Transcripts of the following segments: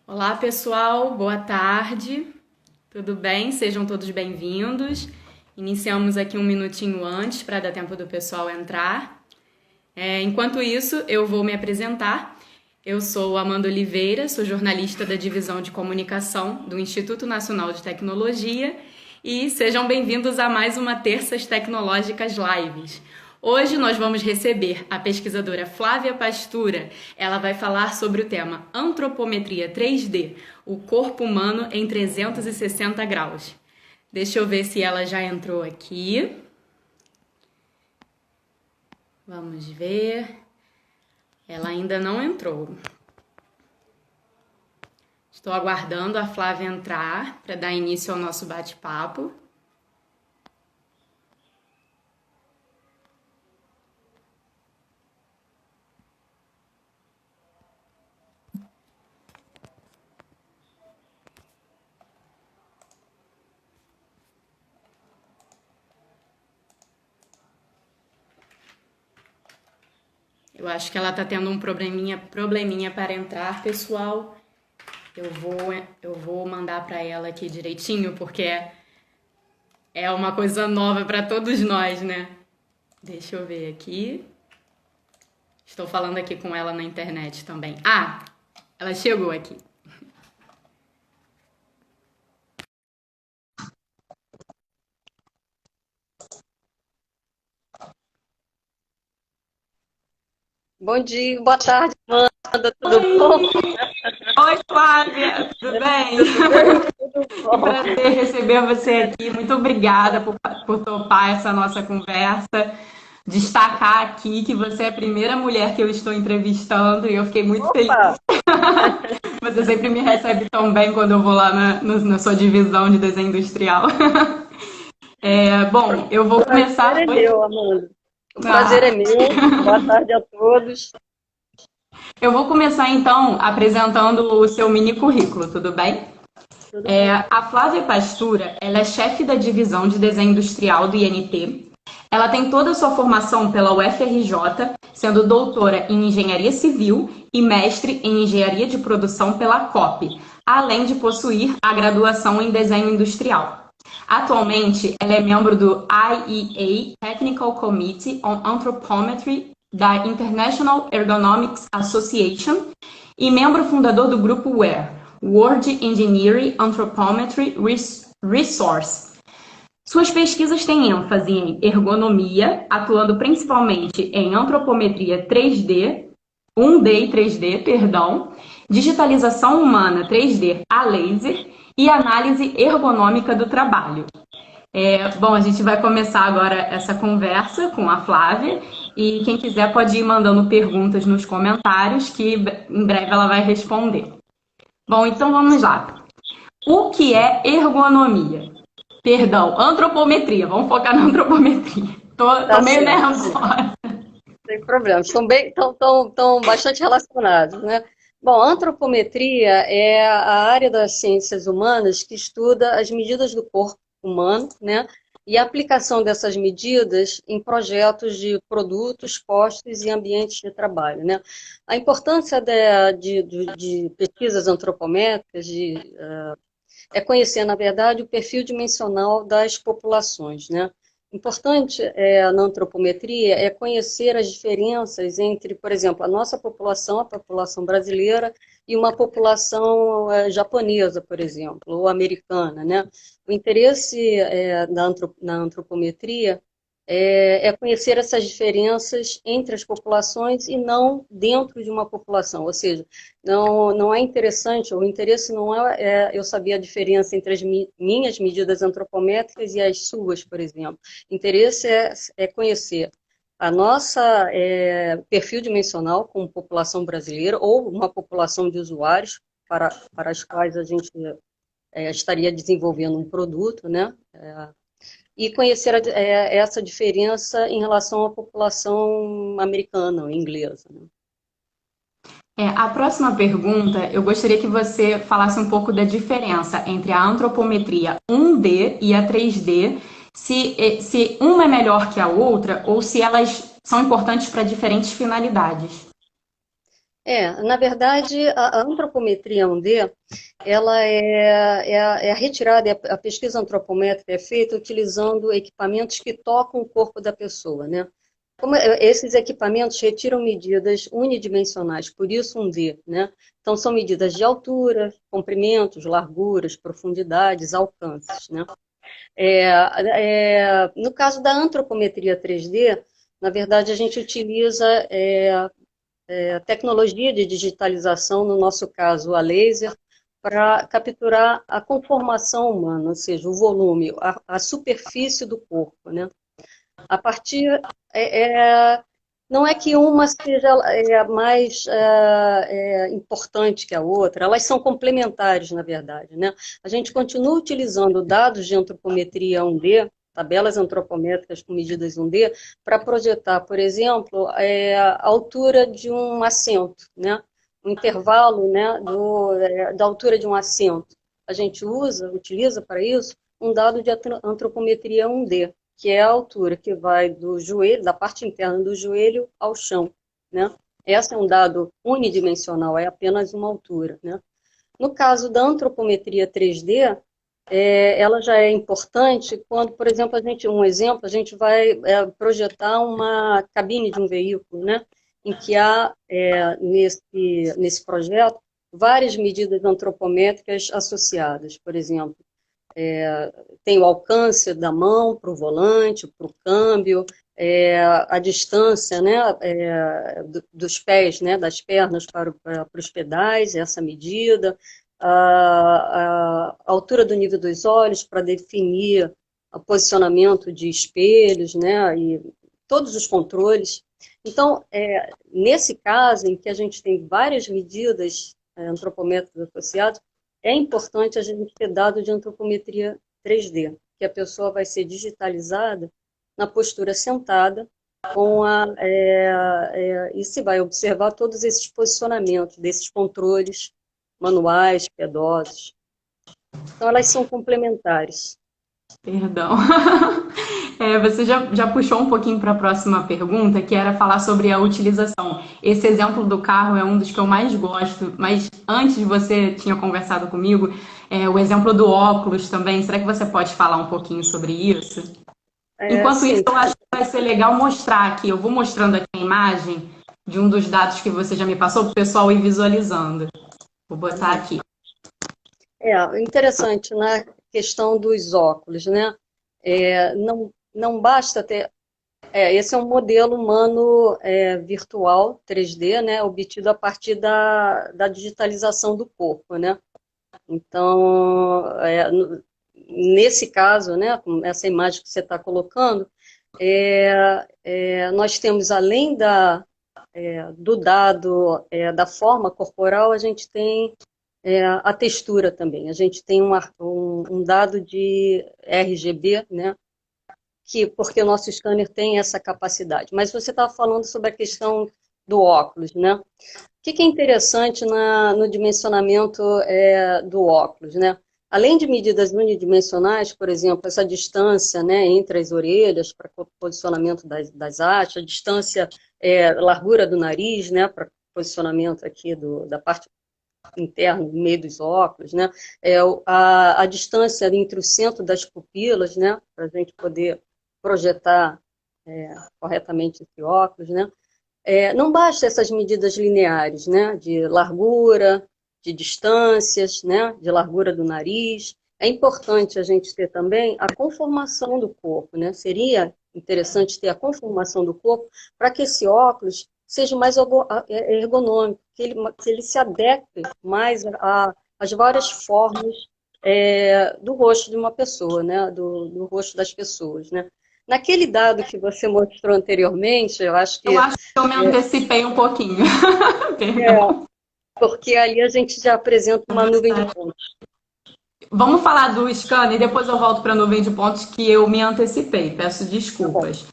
Olá, pessoal, boa tarde, tudo bem? Sejam todos bem-vindos. Iniciamos aqui um minutinho antes para dar tempo do pessoal entrar. Enquanto isso, eu vou me apresentar. Eu sou Amanda Oliveira, sou jornalista da Divisão de Comunicação do Instituto Nacional de Tecnologia e sejam bem-vindos a mais uma Terças Tecnológicas Lives. Hoje nós vamos receber a pesquisadora Flávia Pastura. Ela vai falar sobre o tema Antropometria 3D, o corpo humano em 360 graus. Deixa eu ver se ela já entrou aqui. Vamos ver. Ela ainda não entrou. Estou aguardando a Flávia entrar para dar início ao nosso bate-papo. Eu acho que ela está tendo um probleminha para entrar, pessoal. Eu vou mandar para ela aqui direitinho, porque é uma coisa nova para todos nós, né? Deixa eu ver aqui. Estou falando aqui com ela na internet também. Ah, ela chegou aqui. Bom dia, boa tarde, Amanda, tudo bom? Oi, Flávia, tudo bem? Tudo bom. Prazer receber você aqui. Muito obrigada por topar essa nossa conversa. Destacar aqui que você é a primeira mulher que eu estou entrevistando e eu fiquei muito feliz. Você sempre me recebe tão bem quando eu vou lá na sua divisão de desenho industrial. Bom, eu vou começar... O prazer é meu, Amanda. O prazer é meu. Boa tarde a todos. Eu vou começar, então, apresentando o seu mini currículo, tudo bem? A Flávia Pastura, ela é chefe da divisão de desenho industrial do INT. Ela tem toda a sua formação pela UFRJ, sendo doutora em engenharia civil e mestre em engenharia de produção pela COP, além de possuir a graduação em desenho industrial. Atualmente, ela é membro do IEA Technical Committee on Anthropometry da International Ergonomics Association e membro fundador do grupo WEAR, World Engineering Anthropometry Resource. Suas pesquisas têm ênfase em ergonomia, atuando principalmente em antropometria 3D, 1D e 3D, digitalização humana 3D a laser e análise ergonômica do trabalho. Bom, a gente vai começar agora essa conversa com a Flávia e quem quiser pode ir mandando perguntas nos comentários que em breve ela vai responder. Bom, então vamos lá. O que é ergonomia? Antropometria. Vamos focar na antropometria. Tô meio nervosa. Sem problema. Estão bastante relacionados, né? Bom, a antropometria é a área das ciências humanas que estuda as medidas do corpo humano, né? E a aplicação dessas medidas em projetos de produtos, postos e ambientes de trabalho, né? A importância de pesquisas antropométricas é conhecer, na verdade, o perfil dimensional das populações, né? Importante na antropometria é conhecer as diferenças entre, por exemplo, a nossa população, a população brasileira, e uma população japonesa, por exemplo, ou americana, né? O interesse na antropometria é conhecer essas diferenças entre as populações e não dentro de uma população, ou seja, não é interessante, o interesse não é eu saber a diferença entre as minhas medidas antropométricas e as suas, por exemplo. O interesse é conhecer a nossa perfil dimensional como população brasileira ou uma população de usuários para as quais a gente estaria desenvolvendo um produto, né? E conhecer essa diferença em relação à população americana ou inglesa. Né? A próxima pergunta, eu gostaria que você falasse um pouco da diferença entre a antropometria 1D e a 3D, se uma é melhor que a outra ou se elas são importantes para diferentes finalidades. Na verdade, a antropometria 1D, ela é a retirada, a pesquisa antropométrica é feita utilizando equipamentos que tocam o corpo da pessoa, né? Como esses equipamentos retiram medidas unidimensionais, por isso 1D, né? Então, são medidas de altura, comprimentos, larguras, profundidades, alcances, né? No caso da antropometria 3D, na verdade, a gente utiliza tecnologia de digitalização, no nosso caso a laser, para capturar a conformação humana, ou seja, o volume, a superfície do corpo, né? A partir não é que uma seja mais importante que a outra, elas são complementares, na verdade, né? A gente continua utilizando dados de antropometria 1D, tabelas antropométricas com medidas 1D, para projetar, por exemplo, a altura de um assento, né? O intervalo, né, da altura de um assento. A gente utiliza para isso um dado de antropometria 1D, que é a altura que vai do joelho, da parte interna do joelho ao chão, né? Esse é um dado unidimensional, é apenas uma altura, né? No caso da antropometria 3D, ela já é importante quando, por exemplo, a gente vai projetar uma cabine de um veículo, né? Em que há, nesse projeto, várias medidas antropométricas associadas. Por exemplo, tem o alcance da mão para o volante, para o câmbio, a distância, né, dos pés, né, das pernas para os pedais, essa medida, a altura do nível dos olhos para definir o posicionamento de espelhos, né, e todos os controles. Então, nesse caso, em que a gente tem várias medidas antropométricas associadas, é importante a gente ter dado de antropometria 3D, que a pessoa vai ser digitalizada na postura sentada, e se vai observar todos esses posicionamentos, desses controles manuais, piedosos. Então, elas são complementares. Perdão. Você já puxou um pouquinho para a próxima pergunta, que era falar sobre a utilização. Esse exemplo do carro é um dos que eu mais gosto, mas antes você tinha conversado comigo, o exemplo do óculos também. Será que você pode falar um pouquinho sobre isso? Enquanto isso, Sim. eu acho que vai ser legal mostrar aqui. Eu vou mostrando aqui a imagem de um dos dados que você já me passou para o pessoal ir visualizando. Vou botar aqui. Interessante na questão dos óculos, né? Não basta ter. Esse é um modelo humano virtual 3D, né? Obtido a partir da digitalização do corpo, né? Então, nesse caso, né? Com essa imagem que você está colocando, nós temos além do dado da forma corporal, a gente tem a textura também. A gente tem um dado de RGB, né? Porque o nosso scanner tem essa capacidade. Mas você estava falando sobre a questão do óculos, né? O que é interessante no dimensionamento do óculos, né? Além de medidas unidimensionais, por exemplo, essa distância, né, entre as orelhas para posicionamento das hastes, a distância, largura do nariz, né, para posicionamento aqui da parte interna, no meio dos óculos, né, a distância entre o centro das pupilas, né, para a gente poder projetar corretamente esse óculos, né. Não basta essas medidas lineares, né, de largura, de distâncias, né, de largura do nariz. É importante a gente ter também a conformação do corpo, né? Seria interessante ter a conformação do corpo para que esse óculos seja mais ergonômico, que ele se adeque mais às várias formas do rosto de uma pessoa, né, do rosto das pessoas, né? Naquele dado que você mostrou anteriormente, eu acho que eu me antecipei um pouquinho. Perdão. Porque ali a gente já apresenta uma nuvem de pontos. Vamos falar do scanner e depois eu volto para a nuvem de pontos que eu me antecipei. Peço desculpas.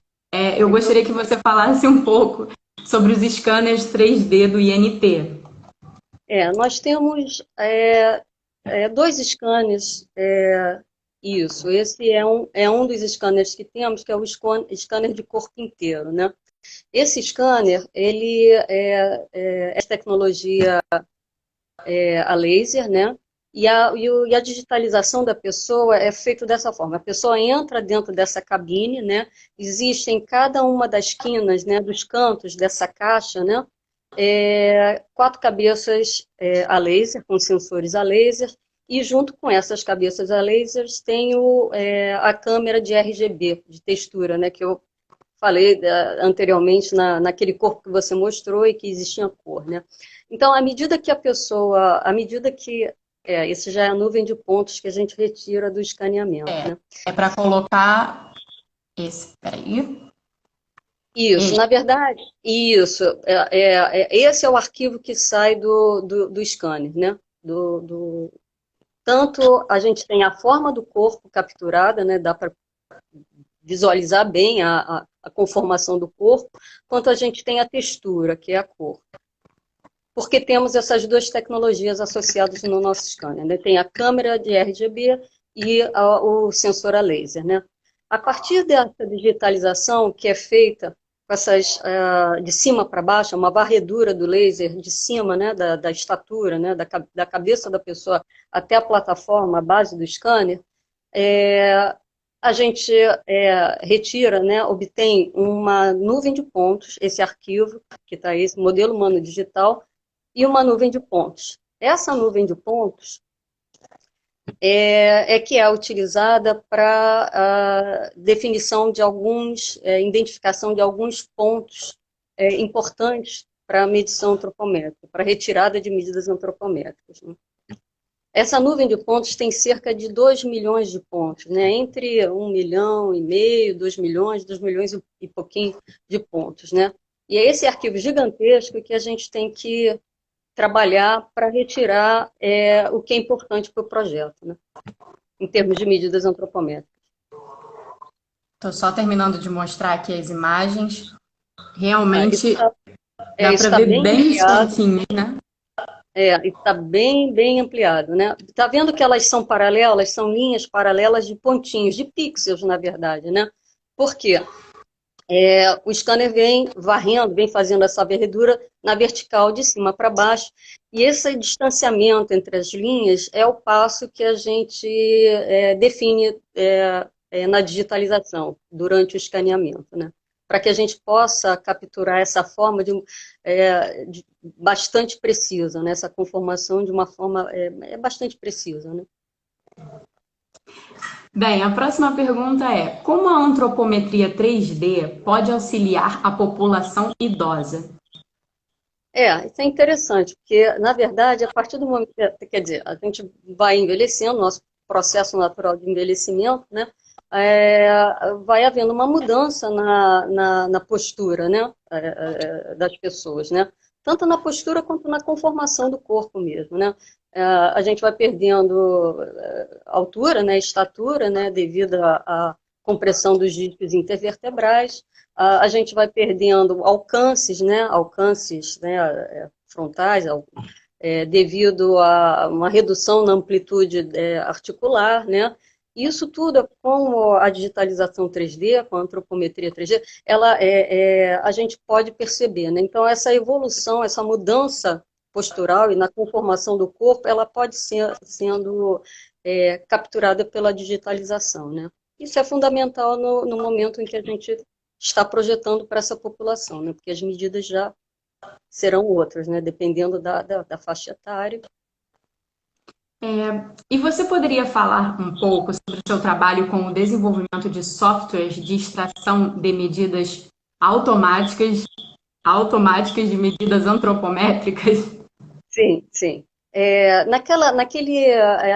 Eu gostaria que você falasse um pouco sobre os scanners 3D do INT. Nós temos dois scanners. Isso, esse é um dos scanners que temos, que é o scanner de corpo inteiro, né? Esse scanner, ele é tecnologia a laser, né? E a digitalização da pessoa é feita dessa forma. A pessoa entra dentro dessa cabine, né? Existem cada uma das quinas, né, dos cantos dessa caixa, né? 4 cabeças a laser, com sensores a laser, e junto com essas cabeças a laser tem a câmera de RGB, de textura, né? Que eu falei anteriormente naquele corpo que você mostrou e que existia cor, né? Então, isso já é a nuvem de pontos que a gente retira do escaneamento, né? É para colocar peraí. Isso, na verdade, esse é o arquivo que sai do scanner, né? Tanto a gente tem a forma do corpo capturada, né? Dá para visualizar bem a conformação do corpo, quanto a gente tem a textura, que é a cor. Porque temos essas duas tecnologias associadas no nosso scanner, né? Tem a câmera de RGB e o sensor a laser, né? A partir dessa digitalização que é feita com essas, de cima para baixo, uma varredura do laser de cima, né, da estatura, né, da cabeça da pessoa até a plataforma, a base do scanner, a gente retira, né, obtém uma nuvem de pontos, esse arquivo, que está aí, esse modelo humano digital, e uma nuvem de pontos. Essa nuvem de pontos que é utilizada para definição de identificação de alguns pontos importantes para a medição antropométrica, para retirada de medidas antropométricas, né? Essa nuvem de pontos tem cerca de 2 milhões de pontos, né? Entre 1,5 milhão, 2 milhões e pouquinho de pontos, né? E é esse arquivo gigantesco que a gente tem que trabalhar para retirar o que é importante para o projeto, né? Em termos de medidas antropométricas. Estou só terminando de mostrar aqui as imagens. Realmente dá para ver bem distantinho, né? Está bem, bem ampliado, né? Está vendo que elas são paralelas, são linhas paralelas de pontinhos, de pixels, na verdade, né? Por quê? O scanner vem varrendo, vem fazendo essa varredura na vertical de cima para baixo, e esse distanciamento entre as linhas é o passo que a gente define na digitalização, durante o escaneamento, né? Para que a gente possa capturar essa forma de bastante precisa, né? Essa conformação de uma forma bastante precisa, né? Bem, a próxima pergunta é: como a antropometria 3D pode auxiliar a população idosa? Isso é interessante, porque, na verdade, a partir do momento quer dizer, a gente vai envelhecendo, nosso processo natural de envelhecimento, né? Vai havendo uma mudança na postura, né? Das pessoas, né? Tanto na postura quanto na conformação do corpo mesmo, né? A gente vai perdendo altura, né? Estatura, né? Devido à compressão dos discos intervertebrais. A gente vai perdendo alcances, né? Frontais, devido a uma redução na amplitude articular, né? Isso tudo, com a digitalização 3D, com a antropometria 3D, a gente pode perceber, né? Então, essa evolução, essa mudança postural e na conformação do corpo, ela pode ser sendo capturada pela digitalização, né? Isso é fundamental no momento em que a gente está projetando para essa população, né? Porque as medidas já serão outras, né? Dependendo da faixa etária. E você poderia falar um pouco sobre o seu trabalho com o desenvolvimento de softwares de extração de medidas automáticas de medidas antropométricas? Sim, sim. A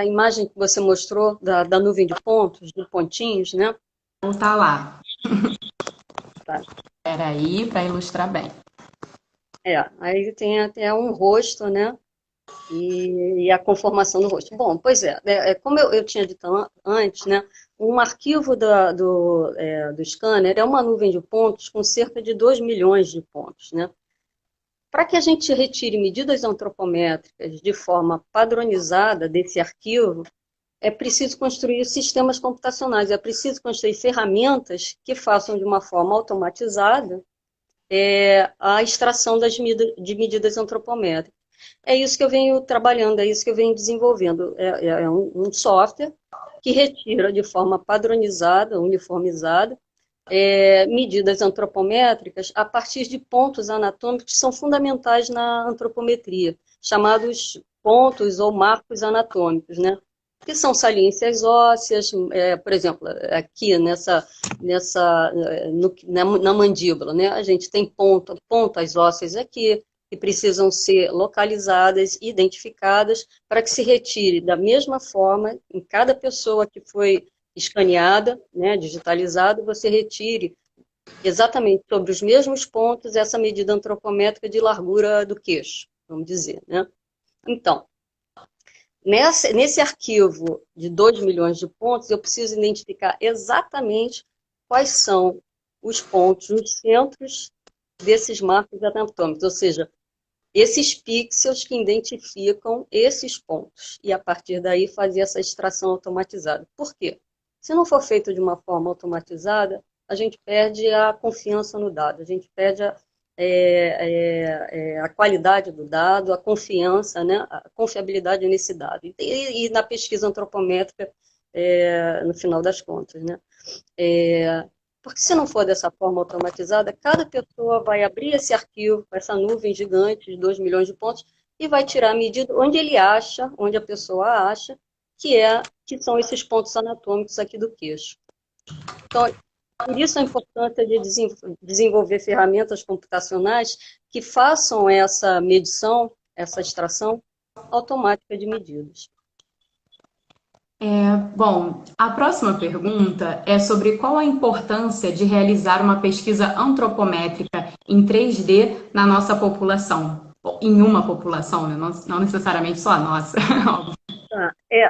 imagem que você mostrou da nuvem de pontos, de pontinhos, né? Vou voltar lá. Tá. Espera aí, para ilustrar bem. Aí tem até um rosto, né? E a conformação do rosto. Bom, pois como eu tinha dito antes, né? Um arquivo do scanner é uma nuvem de pontos com cerca de 2 milhões de pontos, né? Para que a gente retire medidas antropométricas de forma padronizada desse arquivo, é preciso construir sistemas computacionais, é preciso construir ferramentas que façam de uma forma automatizada a extração de medidas antropométricas. É isso que eu venho trabalhando, é isso que eu venho desenvolvendo. É um software que retira de forma padronizada, uniformizada, medidas antropométricas a partir de pontos anatômicos que são fundamentais na antropometria, chamados pontos ou marcos anatômicos, né? Que são saliências ósseas, por exemplo, aqui na mandíbula, né? A gente tem pontas ósseas aqui, que precisam ser localizadas, identificadas, para que se retire da mesma forma, em cada pessoa que foi escaneada, né, digitalizada, você retire exatamente sobre os mesmos pontos essa medida antropométrica de largura do queixo, vamos dizer, né? Então, nesse arquivo de 2 milhões de pontos, eu preciso identificar exatamente quais são os pontos, os centros desses marcos anatômicos, ou seja, esses pixels que identificam esses pontos. E, a partir daí, fazer essa extração automatizada. Por quê? Se não for feito de uma forma automatizada, a gente perde a confiança no dado, a gente perde a qualidade do dado, a confiança, né, a confiabilidade nesse dado. E na pesquisa antropométrica, no final das contas, né? Porque se não for dessa forma automatizada, cada pessoa vai abrir esse arquivo, essa nuvem gigante de 2 milhões de pontos, e vai tirar a medida onde ele acha, onde a pessoa acha, que são esses pontos anatômicos aqui do queixo. Então, por isso a importância de desenvolver ferramentas computacionais que façam essa medição, essa extração automática de medidas. Bom, a próxima pergunta é sobre qual a importância de realizar uma pesquisa antropométrica em 3D na nossa população, em uma população, né? Não necessariamente só a nossa.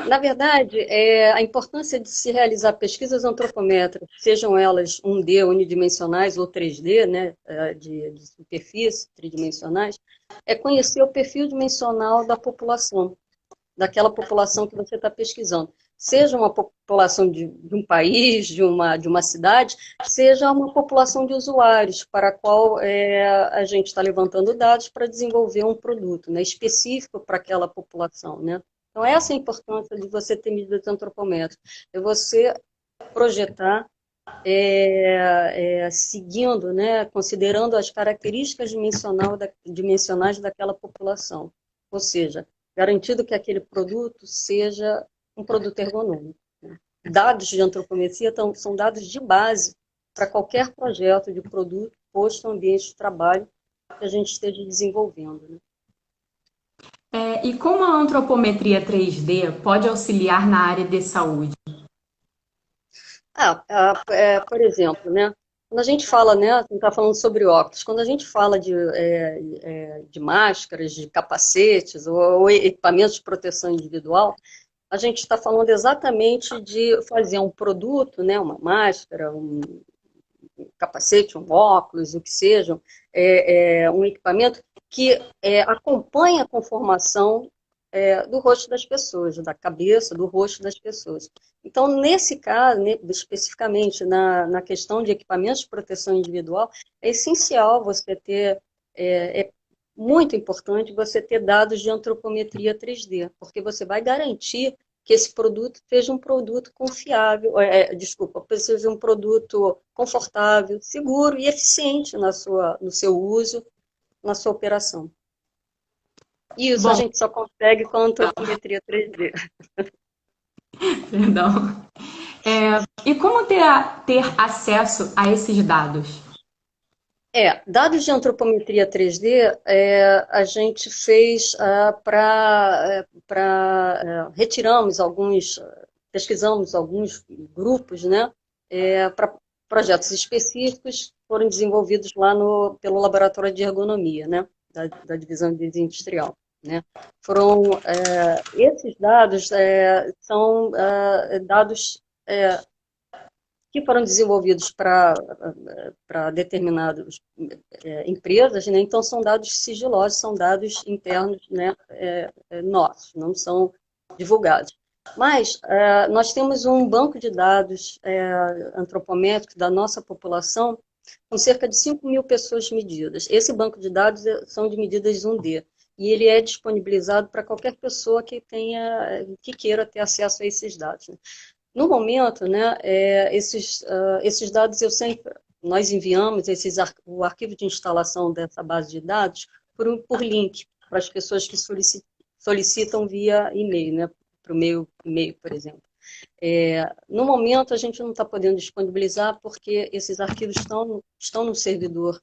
Na verdade, a importância de se realizar pesquisas antropométricas, sejam elas 1D, unidimensionais, ou 3D, né, de superfície, tridimensionais, é conhecer o perfil dimensional da população, daquela população que você está pesquisando. Seja uma população de um país, de uma cidade, seja uma população de usuários para a qual a gente está levantando dados para desenvolver um produto, né, específico para aquela população, né? Então, essa é a importância de você ter medidas antropométricas. É você projetar seguindo, né, considerando as características dimensionais daquela população. Ou seja, garantido que aquele produto seja um produto ergonômico. Dados de antropometria são dados de base para qualquer projeto de produto posto no ambiente de trabalho que a gente esteja desenvolvendo, né? E como a antropometria 3D pode auxiliar na área de saúde? Por exemplo, né? Quando a gente fala, né, a gente está falando sobre óculos, quando a gente fala de máscaras, de capacetes ou equipamentos de proteção individual, a gente está falando exatamente de fazer um produto, né, uma máscara, um capacete, um óculos, o que sejam, um equipamento que acompanha a conformação do rosto das pessoas, da cabeça, do rosto das pessoas. Então, nesse caso, né, especificamente na questão de equipamentos de proteção individual, é essencial você ter, muito importante você ter dados de antropometria 3D, porque você vai garantir que esse produto seja um produto confiável, seja um produto confortável, seguro e eficiente no seu uso, na sua operação. Isso a gente só consegue com a antropometria 3D. Perdão. E como ter acesso a esses dados? Dados de antropometria 3D, a gente fez pesquisamos alguns grupos, né, para projetos específicos, foram desenvolvidos lá pelo Laboratório de Ergonomia, né, da Divisão de Desenho Industrial, né. Esses dados são dados que foram desenvolvidos para determinadas empresas, né? Então são dados sigilosos, são dados internos, né, nossos, não são divulgados. Mas nós temos um banco de dados antropométricos da nossa população com cerca de 5.000 pessoas medidas. Esse banco de dados são de medidas 1D, e ele é disponibilizado para qualquer pessoa que queira ter acesso a esses dados, né? No momento, né, esses dados nós enviamos o arquivo de instalação dessa base de dados por link para as pessoas que solicitam via e-mail, né, para o meu e-mail, por exemplo. No momento, a gente não está podendo disponibilizar porque esses arquivos estão no servidor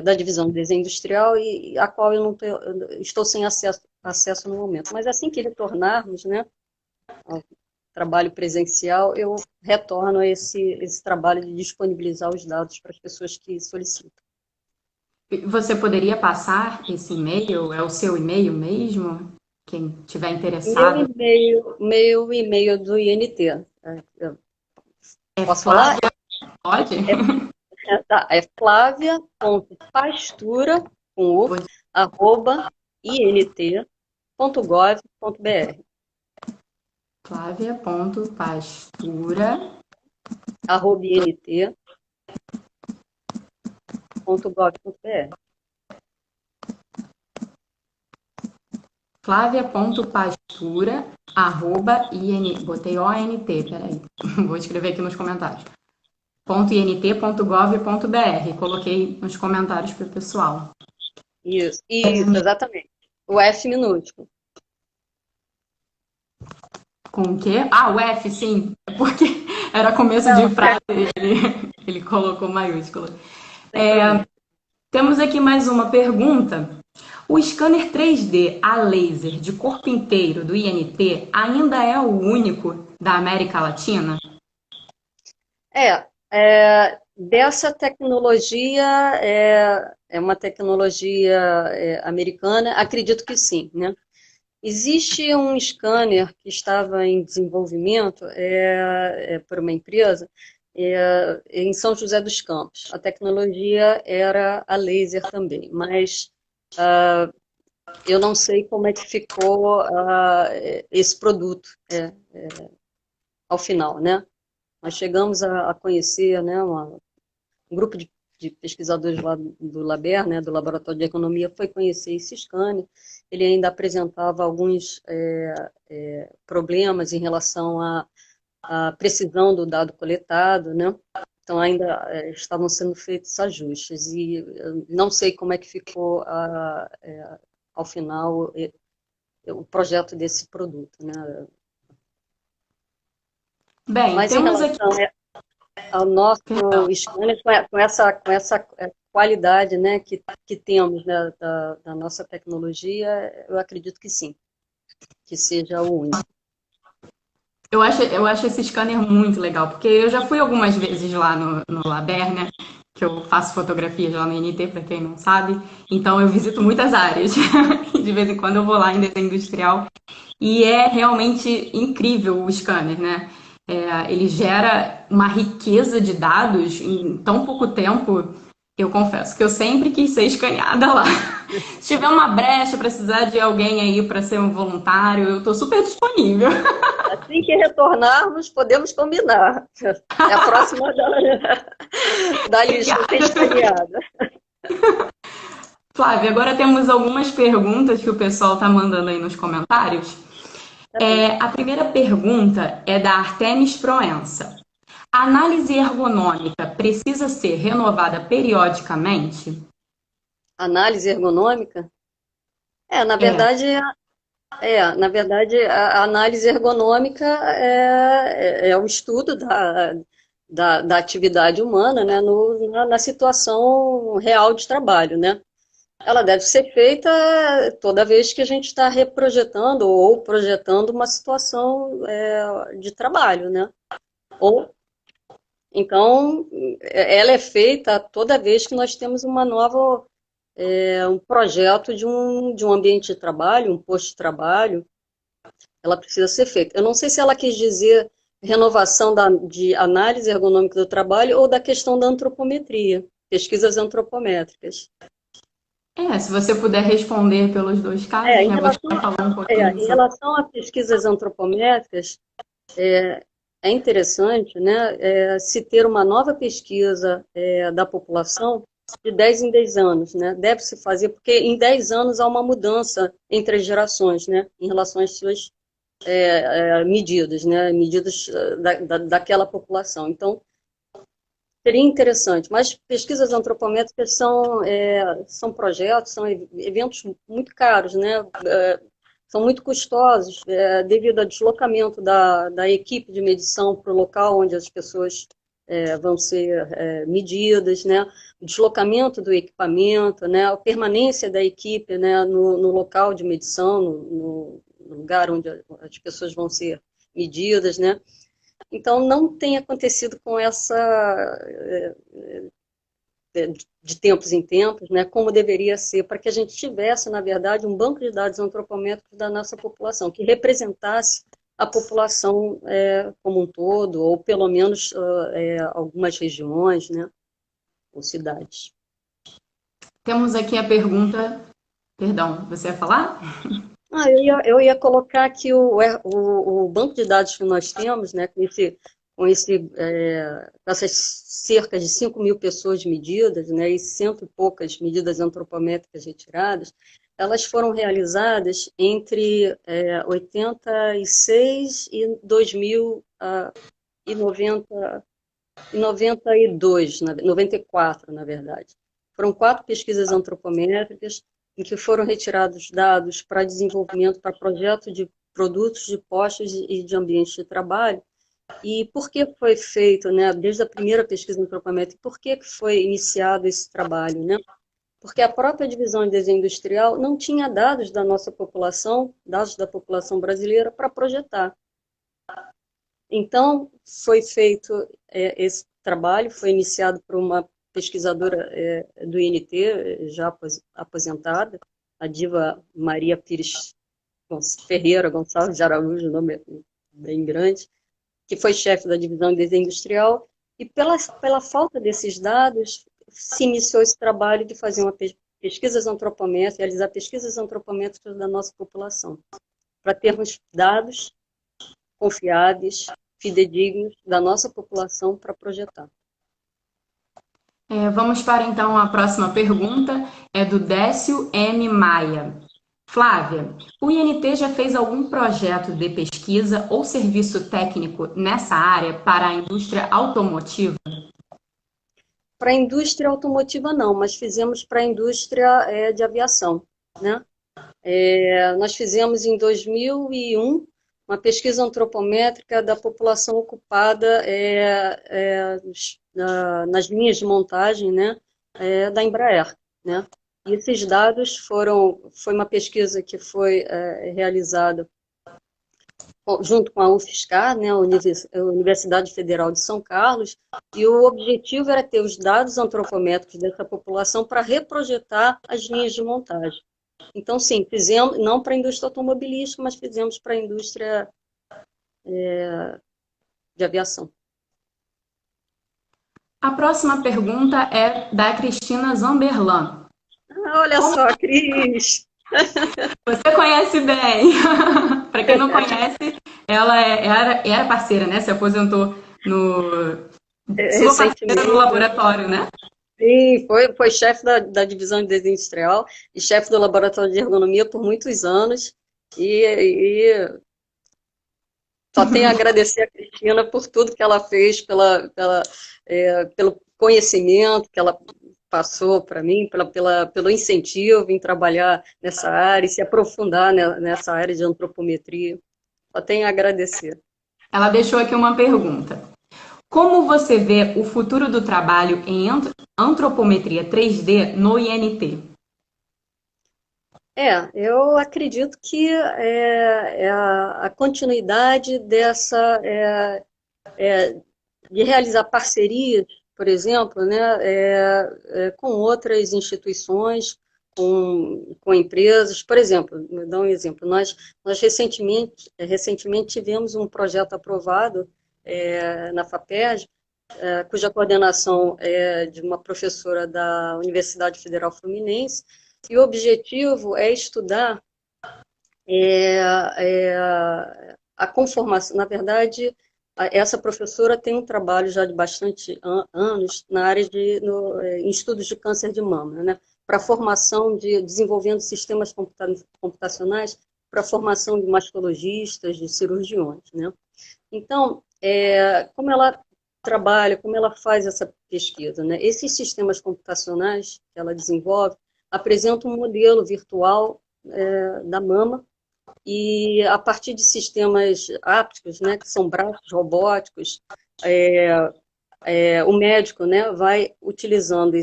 da divisão de desenho industrial e a qual eu estou sem acesso no momento. Mas assim que retornarmos, né, ao trabalho presencial, eu retorno a esse trabalho de disponibilizar os dados para as pessoas que solicitam. Você poderia passar esse e-mail? É o seu e-mail mesmo? Quem tiver interessado. Meu e-mail do INT. Posso falar? Pode? É Flávia.pastura, @int.gov.br. Flávia.pastura @int.gov.br. Flávia.pastura botei ONT, peraí, vou escrever aqui nos comentários. .int.gov.br, coloquei nos comentários para o pessoal. Isso, exatamente. O F minúsculo. Com o quê? Ah, o F, sim. Porque era começo de frase, ele colocou maiúsculo. Temos aqui mais uma pergunta. O scanner 3D a laser de corpo inteiro do INT ainda é o único da América Latina? Dessa tecnologia, é uma tecnologia americana, acredito que sim, né? Existe um scanner que estava em desenvolvimento por uma empresa em São José dos Campos. A tecnologia era a laser também, mas eu não sei como é que ficou esse produto ao final, né? Nós chegamos a conhecer, né, um grupo de pesquisadores lá do LABER, né, do Laboratório de Economia, foi conhecer esse scanner. Ele ainda apresentava alguns problemas em relação à precisão do dado coletado, né? Então ainda estavam sendo feitos ajustes e não sei como é que ficou ao final o projeto desse produto, né? Bem, mas temos em relação ao nosso scanner, com essa qualidade, né, que temos, né, da nossa tecnologia, eu acredito que sim, que seja o único. Eu acho esse scanner muito legal, porque eu já fui algumas vezes lá no Laber, né? Que eu faço fotografias lá no INT, para quem não sabe. Então eu visito muitas áreas. De vez em quando eu vou lá em desenho industrial. E é realmente incrível o scanner, né? Ele gera uma riqueza de dados em tão pouco tempo. Eu confesso que eu sempre quis ser escaneada lá. Se tiver uma brecha, precisar de alguém aí para ser um voluntário, eu estou super disponível. Assim que retornarmos, podemos combinar. É a próxima da lista ser escaneada. Flávia, agora temos algumas perguntas que o pessoal está mandando aí nos comentários. A primeira pergunta é da Artemis Proença. A análise ergonômica precisa ser renovada periodicamente? Análise ergonômica? Na verdade, a análise ergonômica é o estudo da atividade humana, né, na situação real de trabalho, né? Ela deve ser feita toda vez que a gente está reprojetando ou projetando uma situação de trabalho, né? Então, ela é feita toda vez que nós temos um projeto de um ambiente de trabalho, um posto de trabalho, ela precisa ser feita. Eu não sei se ela quis dizer renovação de análise ergonômica do trabalho ou da questão da antropometria, pesquisas antropométricas. Se você puder responder pelos dois casos, né? Você vai falar um pouquinho em relação a pesquisas antropométricas, é interessante, né, se ter uma nova pesquisa da população de 10 em 10 anos, né? Deve-se fazer, porque em 10 anos há uma mudança entre as gerações, né, em relação às suas medidas, né, medidas daquela população. Então, seria interessante, mas pesquisas antropométricas são projetos, são eventos muito caros, né? São muito custosos, devido ao deslocamento da equipe de medição para o local onde as pessoas vão ser medidas, né? O deslocamento do equipamento, né? A permanência da equipe, né? no local de medição, no lugar onde as pessoas vão ser medidas, né? Então, não tem acontecido com de tempos em tempos, né, como deveria ser, para que a gente tivesse, na verdade, um banco de dados antropométricos da nossa população, que representasse a população como um todo, ou pelo menos algumas regiões, né, ou cidades. Temos aqui a pergunta. Perdão, você ia falar? Eu ia colocar aqui o banco de dados que nós temos, né, com essas cerca de 5 mil pessoas medidas, né, e cento e poucas medidas antropométricas retiradas, elas foram realizadas entre 86 e 2092, 94, na verdade. Foram 4 pesquisas antropométricas em que foram retirados dados para desenvolvimento, para projeto de produtos de postos e de ambientes de trabalho. E por que foi feito, né, desde a primeira pesquisa antropométrica, por que foi iniciado esse trabalho, né? Porque a própria divisão de desenho industrial não tinha dados da nossa população, dados da população brasileira, para projetar. Então, foi feito esse trabalho, foi iniciado por uma pesquisadora do INT, já aposentada, a diva Maria Pires Ferreira Gonçalves de Araújo, nome bem grande, que foi chefe da divisão de desenho industrial, e pela falta desses dados, se iniciou esse trabalho de fazer pesquisas antropométricas, realizar pesquisas antropométricas da nossa população, para termos dados confiáveis, fidedignos da nossa população para projetar. Vamos para então a próxima pergunta, é do Décio M. Maia. Flávia, o INT já fez algum projeto de pesquisa ou serviço técnico nessa área para a indústria automotiva? Para a indústria automotiva não, mas fizemos para a indústria de aviação, né? Nós fizemos em 2001 uma pesquisa antropométrica da população ocupada nas linhas de montagem, né, da Embraer, né? E esses dados foi uma pesquisa que foi realizada junto com a UFSCar, né, a Universidade Federal de São Carlos, e o objetivo era ter os dados antropométricos dessa população para reprojetar as linhas de montagem. Então, sim, fizemos, não para a indústria automobilística, mas fizemos para a indústria de aviação. A próxima pergunta é da Cristina Zamberlan. Olha só, Cris! Você conhece bem. Para quem não conhece, ela era parceira, né? Se aposentou sua parceira no laboratório, né? Sim, foi chefe da divisão de desenho industrial e chefe do laboratório de ergonomia por muitos anos. E só tenho a agradecer a Cristina por tudo que ela fez, pelo conhecimento que ela passou para mim, pelo incentivo em trabalhar nessa área e se aprofundar nessa área de antropometria. Só tenho a agradecer. Ela deixou aqui uma pergunta. Como você vê o futuro do trabalho em antropometria 3D no INT? Eu acredito que a continuidade de realizar parcerias, por exemplo, né, com outras instituições, com empresas. Por exemplo, vou dar um exemplo, nós recentemente tivemos um projeto aprovado na FAPERJ, cuja coordenação é de uma professora da Universidade Federal Fluminense, e o objetivo é estudar a conformação, na verdade, essa professora tem um trabalho já de bastante anos na área em estudos de câncer de mama, né? Para formação desenvolvendo sistemas computacionais para a formação de mastologistas, de cirurgiões, né? Então, como ela trabalha, como ela faz essa pesquisa, né? Esses sistemas computacionais que ela desenvolve apresentam um modelo virtual da mama e a partir de sistemas ápticos, né, que são braços robóticos, o médico, né, vai utilizando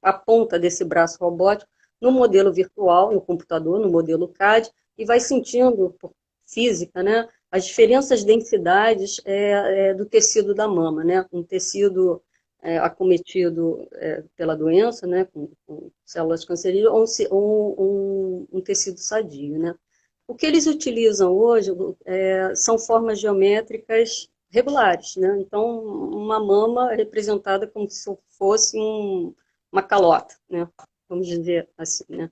a ponta desse braço robótico no modelo virtual, no computador, no modelo CAD, e vai sentindo, por física, né, as diferentes densidades do tecido da mama, né, um tecido acometido pela doença, né, com células cancerígenas, ou um tecido sadio, né. O que eles utilizam hoje são formas geométricas regulares, né? Então, uma mama é representada como se fosse uma calota, né? Vamos dizer assim, né?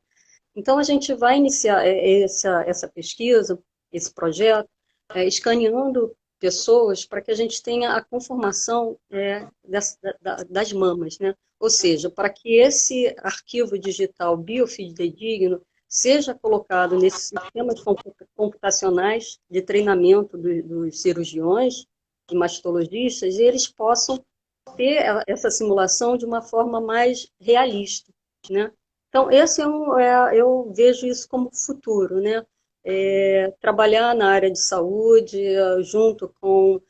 Então, a gente vai iniciar essa pesquisa, esse projeto, escaneando pessoas para que a gente tenha a conformação das mamas, né? Ou seja, para que esse arquivo digital biofidedigno seja colocado nesses sistemas computacionais de treinamento dos cirurgiões e mastologistas, e eles possam ter essa simulação de uma forma mais realista, né? Então, eu vejo isso como futuro, né? Trabalhar na área de saúde, junto com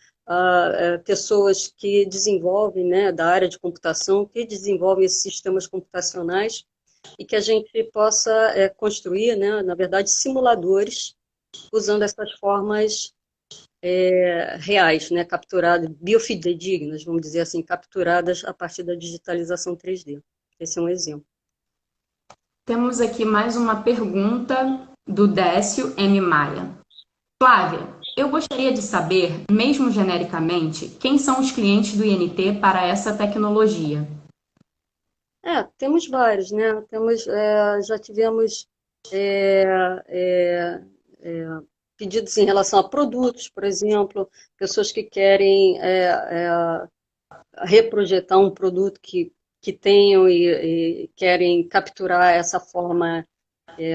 pessoas que desenvolvem, né, da área de computação, que desenvolvem esses sistemas computacionais, e que a gente possa construir, né, na verdade, simuladores usando essas formas reais, né, capturadas, biofidedignas, vamos dizer assim, capturadas a partir da digitalização 3D. Esse é um exemplo. Temos aqui mais uma pergunta do Décio M. Maia. Flávia, eu gostaria de saber, mesmo genericamente, quem são os clientes do INT para essa tecnologia? Temos vários, né? Já tivemos pedidos em relação a produtos, por exemplo, pessoas que querem reprojetar um produto que tenham e querem capturar essa forma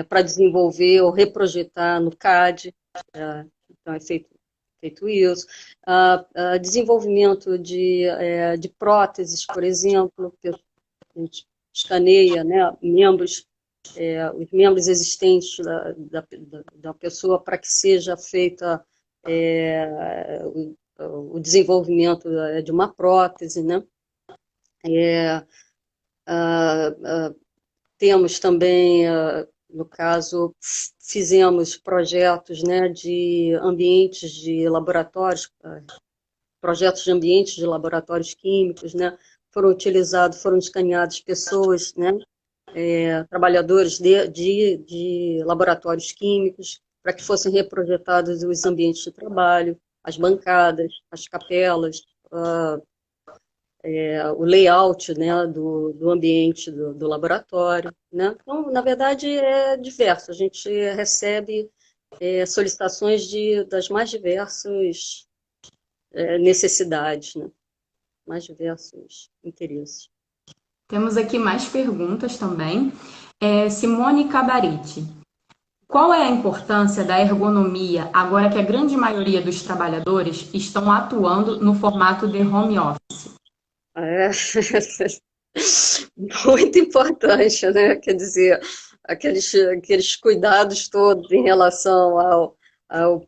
para desenvolver ou reprojetar no CAD. Então, é feito isso. Desenvolvimento de próteses, por exemplo, que a gente escaneia, né, os membros existentes da pessoa para que seja feita o desenvolvimento de uma prótese, né? Temos também, no caso, fizemos projetos, né, de ambientes de laboratórios, projetos de ambientes de laboratórios químicos, né? Foram escaneadas pessoas, né, trabalhadores de laboratórios químicos, para que fossem reprojetados os ambientes de trabalho, as bancadas, as capelas, o layout, né, do ambiente do laboratório, né? Então, na verdade, é diverso. A gente recebe solicitações das mais diversas necessidades, né? Mais diversos interesses. Temos aqui mais perguntas também. Simone Cabariti. Qual é a importância da ergonomia agora que a grande maioria dos trabalhadores estão atuando no formato de home office? Muito importante, né? Quer dizer, aqueles cuidados todos em relação ao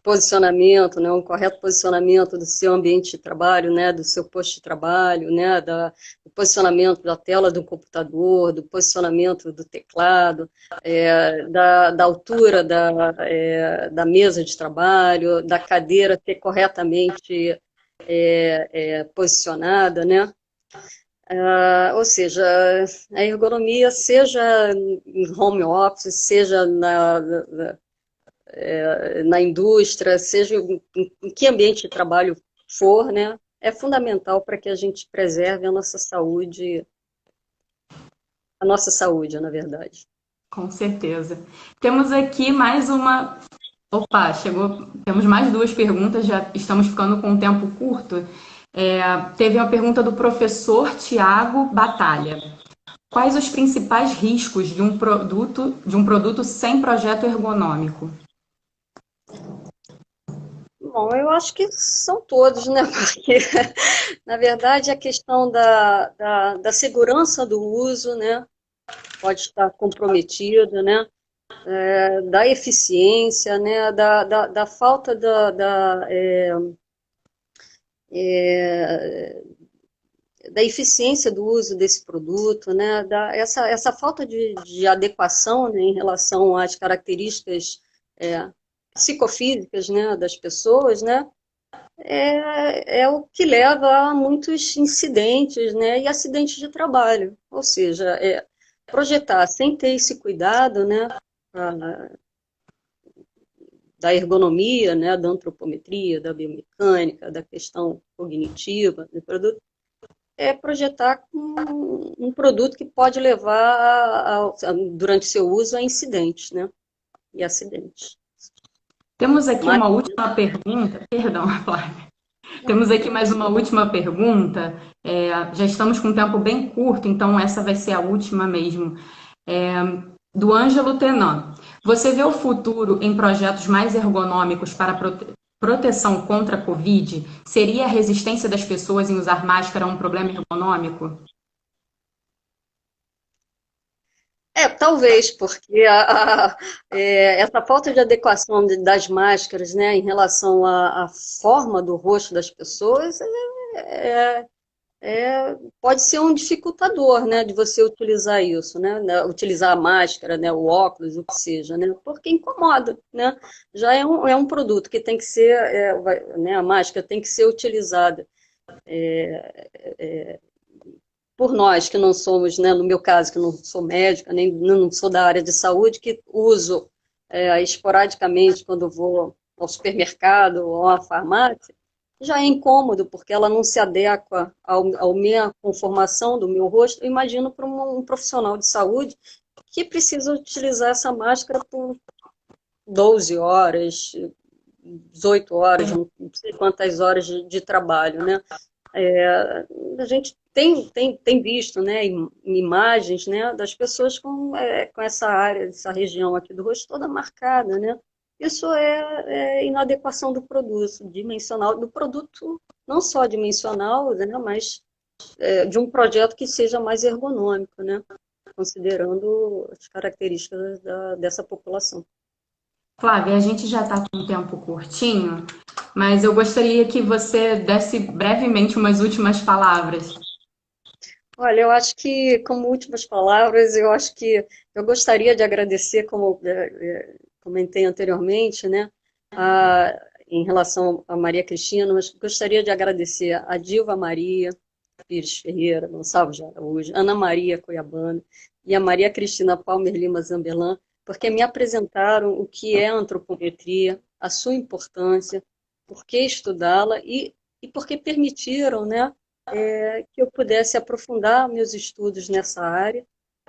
posicionamento, né, um correto posicionamento do seu ambiente de trabalho, né, do seu posto de trabalho, né, do posicionamento da tela do computador, do posicionamento do teclado, da altura da mesa de trabalho, da cadeira ser corretamente posicionada, né? Ou seja, a ergonomia, seja em home office, seja na indústria, seja em que ambiente de trabalho for, né, é fundamental para que a gente preserve a nossa saúde, na verdade. Com certeza. Temos aqui mais uma Opa, chegou. Temos mais duas perguntas, já estamos ficando com um tempo curto. Teve uma pergunta do professor Tiago Batalha. Quais os principais riscos de um produto sem projeto ergonômico? Bom, eu acho que são todos, né? Porque, na verdade, a questão da segurança do uso, né, pode estar comprometida, né? Da eficiência, né? Da falta da eficiência do uso desse produto, né? Essa falta de adequação, né, em relação às características psicofísicas, né, das pessoas, né? É o que leva a muitos incidentes, né, e acidentes de trabalho. Ou seja, projetar sem ter esse cuidado, né, da ergonomia, né, da antropometria, da biomecânica, da questão cognitiva do produto, é projetar um produto que pode levar, durante seu uso, a incidentes, né, e acidentes. Temos aqui uma última pergunta. Perdão, Flávia. Temos aqui mais uma última pergunta. Já estamos com um tempo bem curto, então essa vai ser a última mesmo. Do Ângelo Tenan. Você vê o futuro em projetos mais ergonômicos para proteção contra a Covid? Seria a resistência das pessoas em usar máscara um problema ergonômico? Talvez, porque essa falta de adequação das máscaras, né, em relação à forma do rosto das pessoas, pode ser um dificultador, né, de você utilizar isso, né, utilizar a máscara, né, o óculos, o que seja, né, porque incomoda, né, já é um produto que tem que ser, né, a máscara tem que ser utilizada por nós que não somos, né, no meu caso, que não sou médica, nem não sou da área de saúde, que uso esporadicamente quando vou ao supermercado ou à farmácia, já é incômodo, porque ela não se adequa à minha conformação do meu rosto. Eu imagino para um profissional de saúde que precisa utilizar essa máscara por 12 horas, 18 horas, não sei quantas horas de trabalho, né? A gente tem visto, né, imagens, né, das pessoas com essa área, essa região aqui do rosto toda marcada, né? Isso é inadequação do produto, dimensional, do produto não só dimensional, né, mas de um projeto que seja mais ergonômico, né, considerando as características dessa população. Flávia, a gente já está com um tempo curtinho, mas eu gostaria que você desse brevemente umas últimas palavras. Olha, eu acho que, como últimas palavras, eu acho que eu gostaria de agradecer, como comentei anteriormente, né, em relação a Maria Cristina, mas gostaria de agradecer a Dilva Maria Pires Ferreira, Gonçalves de Araújo, Ana Maria Cuiabana e a Maria Cristina Palmer Lima Zambelan, porque me apresentaram o que é antropometria, a sua importância, por que estudá-la e porque permitiram, né, que eu pudesse aprofundar meus estudos nessa área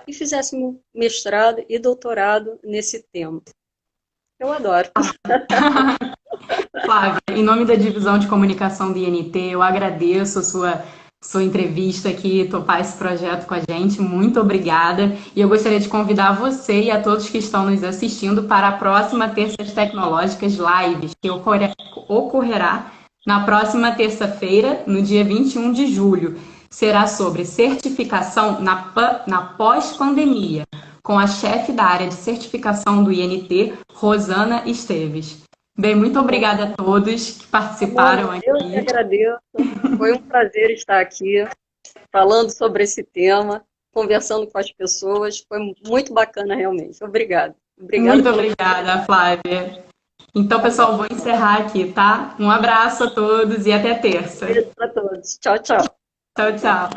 e fizesse um mestrado e doutorado nesse tema. Eu adoro. Flávia, em nome da Divisão de Comunicação do INT, eu agradeço a sua entrevista aqui, topar esse projeto com a gente. Muito obrigada. E eu gostaria de convidar você e a todos que estão nos assistindo para a próxima Terças Tecnológicas Lives, que ocorrerá na próxima terça-feira, no dia 21 de julho. Será sobre certificação na pós-pandemia, com a chefe da área de certificação do INT, Rosana Esteves. Bem, muito obrigada a todos que participaram aqui. Eu que agradeço. Foi um prazer estar aqui, falando sobre esse tema, conversando com as pessoas. Foi muito bacana, realmente. Obrigada. Muito obrigada, Flávia. Então, pessoal, vou encerrar aqui, tá? Um abraço a todos e até terça. Beijo para todos. Tchau, tchau. Tchau, tchau.